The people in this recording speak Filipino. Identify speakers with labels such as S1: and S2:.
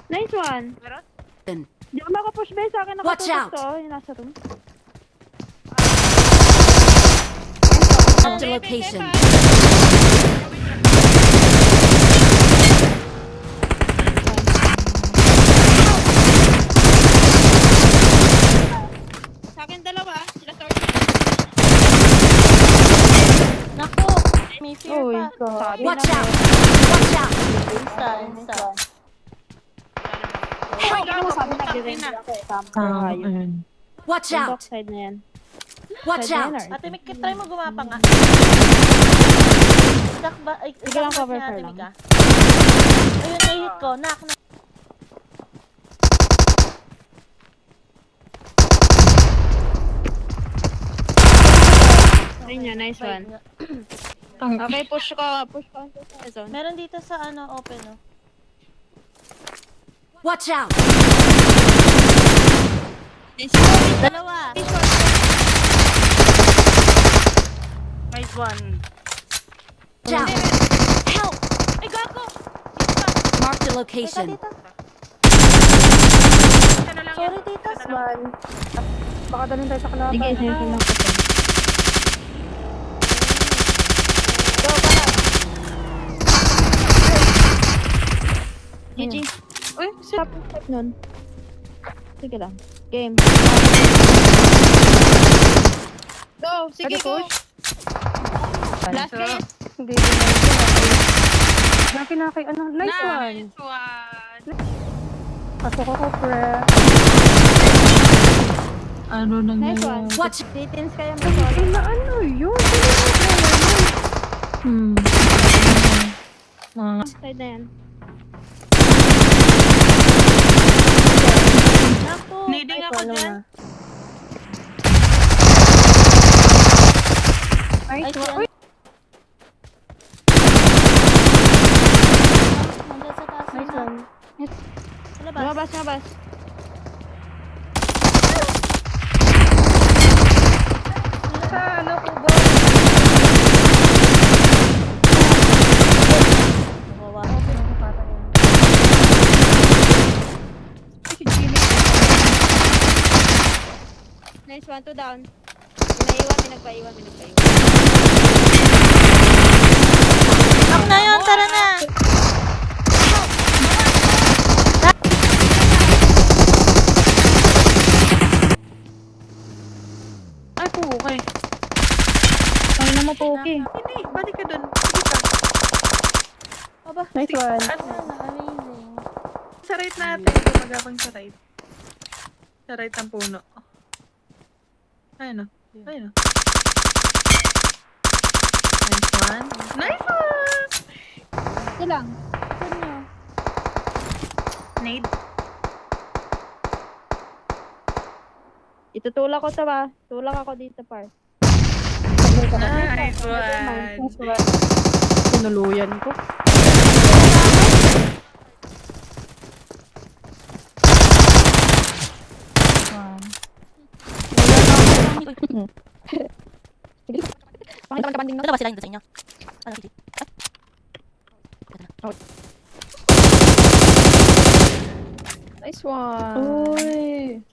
S1: Nice one.
S2: Meron?
S1: Di ako makapush ba sa akin
S3: Watch out!
S1: nakatutok to. Yung nasa room.
S3: Marked a location.
S2: Sa akin dalawa. Sila sa
S4: Naku! May fear
S1: Uy,
S4: pa.
S1: sabi
S3: Watch
S1: na.
S3: out! Watch out!
S4: Insta.
S1: Ay, ano sabi na given ako eh. Tama kayo.
S3: Watch
S1: Yung
S3: out!
S1: backside na yan.
S3: Watch
S1: Side na
S3: out!
S1: yan, or-
S4: Ate Mika, try mo gumapa nga. Stuck ba? Ay,
S1: Sige lang,
S4: stuck ba
S1: cover
S4: si
S1: ka
S4: Ate
S1: lang.
S4: Mika? Ayun, na-hit ko. Knock.
S1: Ayun yun, nice one.
S4: Nga.
S1: Okay, push ko onto sa zone.
S4: Meron dito sa open, no?
S3: Watch out!
S4: Dalawa!
S2: Nice one.
S3: Watch out!
S4: Help! Ay, gago!
S3: Marked a
S4: Tita,
S3: location.
S4: tita.
S2: Ano lang
S4: Sorry,
S2: yan?
S4: tita.
S5: Baka dalhin tayo sa kalaban.
S1: Sige, sige lang ko. GG.
S2: Uy,
S1: Stop nun. Sige lang. Game.
S2: go! Sige,
S5: Pwede
S2: go!
S5: push?
S2: Last hit.
S5: Hindi din na ito. Kinakay, ano, nice one.
S2: Nice one.
S5: Pasok ako, pre. Ano
S1: Nice one.
S3: Watch!
S1: Titins kayo mo
S5: Ay,
S1: solo.
S5: na ano yun?
S1: Side na yan.
S4: Naku!
S2: Nading ako dyan.
S5: Nice
S4: Ay,
S5: one. Uy,
S4: Hanggang sa taas
S5: nice
S4: na.
S5: one.
S4: Sa labas.
S1: Lumabas, lumabas.
S5: Sa ano, kubo.
S4: Kawawa.
S1: Nice one, two down. Pinaiwan.
S4: Knock na yun, tara na!
S2: Ay, okay.
S1: Ay na mo po, okay.
S2: Hindi, balik ka dun. Sige ka.
S4: Aba,
S5: Nice one.
S4: amazing.
S2: Sa right natin. Gumagabang sa right. Sa right ng puno. Ayun o. Ayun o. Nice one. Nice one!
S1: Ito lang.
S4: Saan nyo?
S2: Nade.
S1: Itutulak ko to ba? Tulak ako dito, par.
S2: Nice one.
S1: Tinuluyan ko. Pakita ka banding
S4: Dalawa sila yung sa inyo. Ano, sige.
S5: Nice one. Uy.